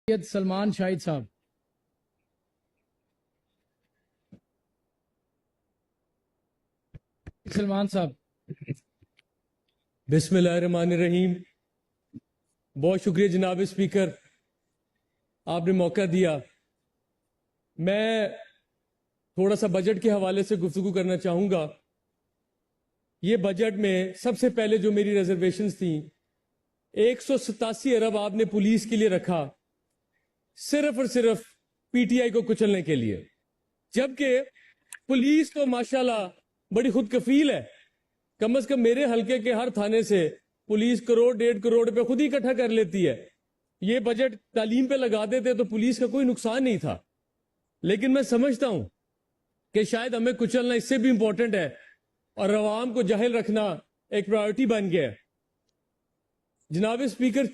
سید سلمان شاہد صاحب. سلمان صاحب. بسم اللہ الرحمن الرحیم. بہت شکریہ جناب اسپیکر، آپ نے موقع دیا. میں تھوڑا سا بجٹ کے حوالے سے گفتگو کرنا چاہوں گا. یہ بجٹ میں سب سے پہلے جو میری ریزرویشنز تھیں، 187 ارب آپ نے پولیس کے لیے رکھا، صرف اور صرف پی ٹی آئی کو کچلنے کے لیے، جبکہ پولیس تو ماشاءاللہ بڑی خود کفیل ہے. کم از کم میرے حلقے کے ہر تھانے سے پولیس 1.5 کروڑ روپے خود ہی اکٹھا کر لیتی ہے. یہ بجٹ تعلیم پہ لگا دیتے تو پولیس کا کوئی نقصان نہیں تھا. لیکن میں سمجھتا ہوں کہ شاید ہمیں کچلنا اس سے بھی امپورٹنٹ ہے اور عوام کو جاہل رکھنا ایک پرائیورٹی بن گیا ہے. جناب اسپیکر،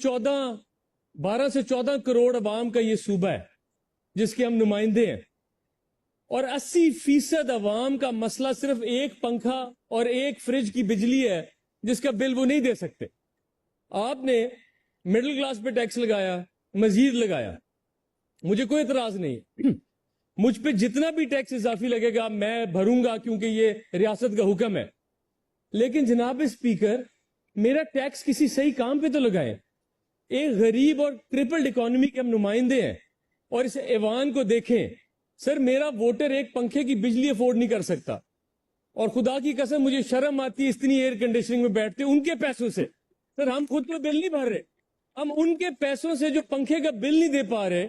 12 سے 14 کروڑ عوام کا یہ صوبہ ہے جس کے ہم نمائندے ہیں، اور 80% عوام کا مسئلہ صرف ایک پنکھا اور ایک فریج کی بجلی ہے جس کا بل وہ نہیں دے سکتے. آپ نے مڈل کلاس پہ ٹیکس لگایا، مزید لگایا، مجھے کوئی اعتراض نہیں. مجھ پہ جتنا بھی ٹیکس اضافی لگے گا میں بھروں گا کیونکہ یہ ریاست کا حکم ہے. لیکن جناب اسپیکر، میرا ٹیکس کسی صحیح کام پہ تو لگائیں. ایک غریب اور کرپلڈ اکانومی کے ہم نمائندے ہیں اور اس ایوان کو دیکھیں. سر، میرا ووٹر ایک پنکھے کی بجلی افورڈ نہیں کر سکتا، اور خدا کی قسم مجھے شرم آتی ہے اتنی ایئر کنڈیشننگ میں بیٹھتے ان کے پیسوں سے. سر، ہم خود کو بل نہیں بھر رہے، ہم ان کے پیسوں سے جو پنکھے کا بل نہیں دے پا رہے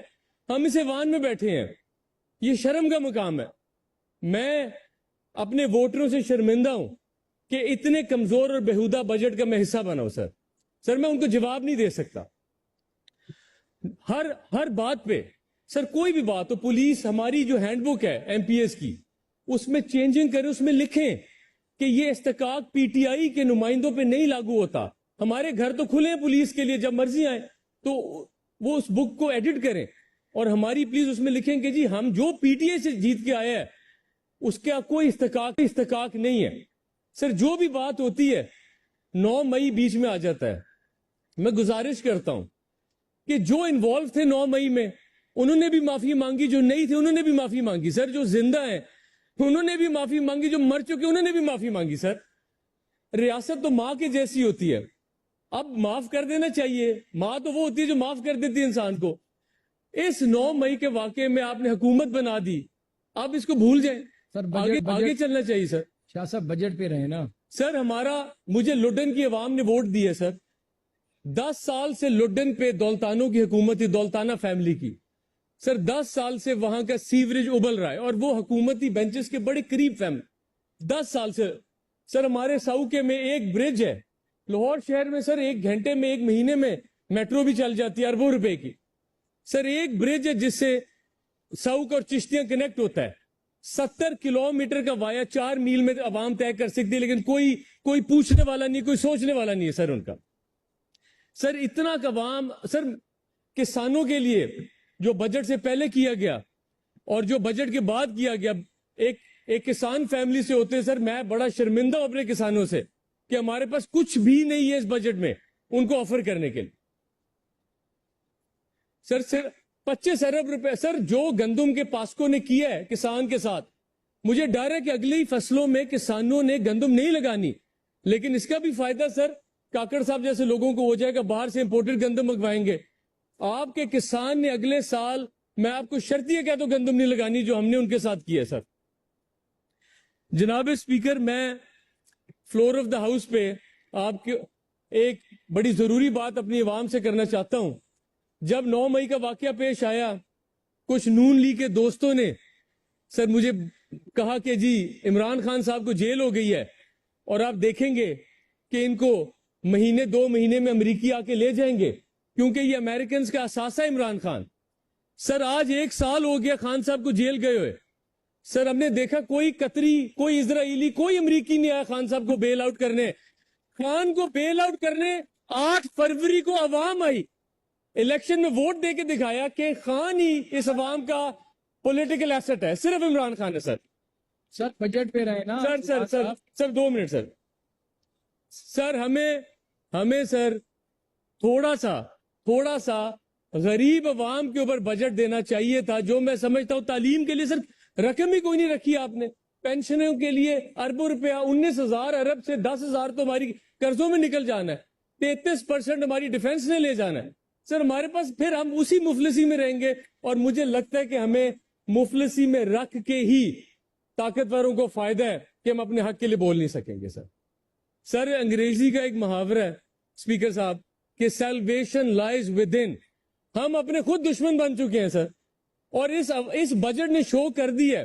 ہم اس ایوان میں بیٹھے ہیں. یہ شرم کا مقام ہے. میں اپنے ووٹروں سے شرمندہ ہوں کہ اتنے کمزور اور بیہودہ بجٹ کا میں حصہ بنا ہوں. سر میں ان کو جواب نہیں دے سکتا ہر بات پہ. سر کوئی بھی بات ہو، پولیس ہماری جو ہینڈ بک ہے ایم پی ایس کی، اس میں چینجنگ کریں، اس میں لکھیں کہ یہ استحقاق پی ٹی آئی کے نمائندوں پہ نہیں لاگو ہوتا. ہمارے گھر تو کھلے ہیں پولیس کے لیے، جب مرضی آئیں تو وہ اس بک کو ایڈٹ کریں اور ہماری پلیز اس میں لکھیں کہ جی ہم جو پی ٹی آئی سے جیت کے آئے ہیں اس کا کوئی استحقاق نہیں ہے. سر جو بھی بات ہوتی ہے 9 مئی بیچ میں آ جاتا ہے. میں گزارش کرتا ہوں کہ جو انوالو تھے 9 مئی میں انہوں نے بھی معافی مانگی، جو نہیں تھے انہوں نے بھی معافی مانگی. سر جو زندہ ہیں انہوں نے بھی معافی مانگی، جو مر چکے انہوں نے بھی معافی مانگی. سر ریاست تو ماں کے جیسی ہوتی ہے، اب معاف کر دینا چاہیے. ماں تو وہ ہوتی ہے جو معاف کر دیتی ہے انسان کو. اس 9 مئی کے واقعے میں آپ نے حکومت بنا دی، آپ اس کو بھول جائیں. سر آگے چلنا چاہیے. سر شاہ صاحب بجٹ پہ رہے نا. سر مجھے لڈن کی عوام نے ووٹ دی ہے. سر 10 سال سے لڈن پہ دولتانوں کی حکومت تھی، دولتانہ فیملی کی. سر 10 سال سے وہاں کا سیوریج ابل رہا ہے اور وہ حکومتی بینچز کے بڑے قریب فیملی. 10 سال سے. سر ہمارے ساؤکے میں ایک برج ہے لاہور شہر میں، سر 1 گھنٹے میں 1 مہینے میں میٹرو بھی چل جاتی ہے اربوں روپے کی. سر ایک برج ہے جس سے ساؤک اور چشتیاں کنیکٹ ہوتا ہے. 70 کلومیٹر کا وایا 4 میل میں عوام طے کر سکتی ہے، لیکن کوئی پوچھنے والا نہیں، کوئی سوچنے والا نہیں ہے سر ان کا. سر اتنا عوام، سر کسانوں کے لیے جو بجٹ سے پہلے کیا گیا اور جو بجٹ کے بعد کیا گیا، ایک کسان فیملی سے ہوتے ہیں. سر میں بڑا شرمندہ ہوں اپنے کسانوں سے کہ ہمارے پاس کچھ بھی نہیں ہے اس بجٹ میں ان کو آفر کرنے کے لیے. سر 25 ارب روپے سر جو گندم کے پاسکو نے کیا ہے کسان کے ساتھ، مجھے ڈر ہے کہ اگلی فصلوں میں کسانوں نے گندم نہیں لگانی، لیکن اس کا بھی فائدہ سر کاکڑ صاحب جیسے لوگوں کو ہو جائے گا، باہر سے امپورٹڈ گندم منگوائیں گے. آپ کے کسان نے اگلے سال، میں آپ کو شرطیہ کہہ تو گندم نہیں لگانی جو ہم نے ان کے ساتھ کیا. سر جناب اسپیکر، میں فلور آف دا ہاؤس پہ آپ کے ایک بڑی ضروری بات اپنی عوام سے کرنا چاہتا ہوں. جب 9 مئی کا واقعہ پیش آیا، کچھ نون لیگ کے دوستوں نے سر مجھے کہا کہ جی عمران خان صاحب کو جیل ہو گئی ہے اور آپ دیکھیں گے کہ ان کو 2 مہینے میں امریکی آ کے لے جائیں گے کیونکہ یہ امریکنز کا اثاثہ ہے عمران خان. سر آج 1 سال ہو گیا خان صاحب کو جیل گئے ہوئے. سر ہم نے دیکھا کوئی قطری، کوئی اسرائیلی، کوئی امریکی نہیں آیا خان صاحب کو بیل آؤٹ کرنے. خان کو بیل آؤٹ کرنے 8 فروری کو عوام آئی، الیکشن میں ووٹ دے کے دکھایا کہ خان ہی اس عوام کا پولیٹیکل ایسٹ ہے، صرف عمران خان ہے. سر بجٹ پہ رہے نا. سر 2 منٹ. سر ہمیں سر تھوڑا سا غریب عوام کے اوپر بجٹ دینا چاہیے تھا. جو میں سمجھتا ہوں تعلیم کے لیے سر رقم ہی کوئی نہیں رکھی آپ نے. پینشنوں کے لیے اربوں روپیہ, 19,000 ارب سے 10,000 تو ہماری قرضوں میں نکل جانا ہے, 33% ہماری ڈیفنس نے لے جانا ہے. سر ہمارے پاس پھر ہم اسی مفلسی میں رہیں گے, اور مجھے لگتا ہے کہ ہمیں مفلسی میں رکھ کے ہی طاقتوروں کو فائدہ ہے کہ ہم اپنے حق کے لیے بول نہیں سکیں گے. سر انگریزی کا ایک محاورہ ہے اسپیکر صاحب کہ سیلویشن لائز ود ان. ہم اپنے خود دشمن بن چکے ہیں سر, اور اس بجٹ نے شو کر دی ہے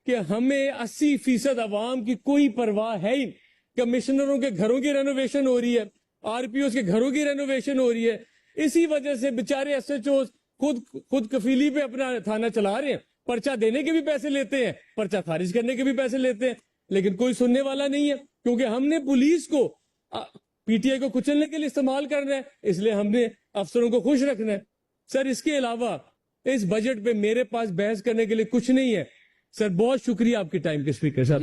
کہ ہمیں 80% عوام کی کوئی پرواہ ہے ہی. کمشنروں کے گھروں کی رینوویشن ہو رہی ہے, آر پی اوز کے گھروں کی رینوویشن ہو رہی ہے. اسی وجہ سے بیچارے ایس ایچ اوز خود کفیلی پہ اپنا تھانہ چلا رہے ہیں, پرچہ دینے کے بھی پیسے لیتے ہیں, پرچہ خارج کرنے کے بھی پیسے لیتے ہیں, لیکن کوئی سننے والا نہیں ہے, کیونکہ ہم نے پولیس کو پی ٹی آئی کو کچلنے کے لیے استعمال کرنا ہے, اس لیے ہم نے افسروں کو خوش رکھنا ہے. سر اس کے علاوہ اس بجٹ پہ میرے پاس بحث کرنے کے لیے کچھ نہیں ہے. سر بہت شکریہ آپ کے ٹائم کے اسپیکر صاحب.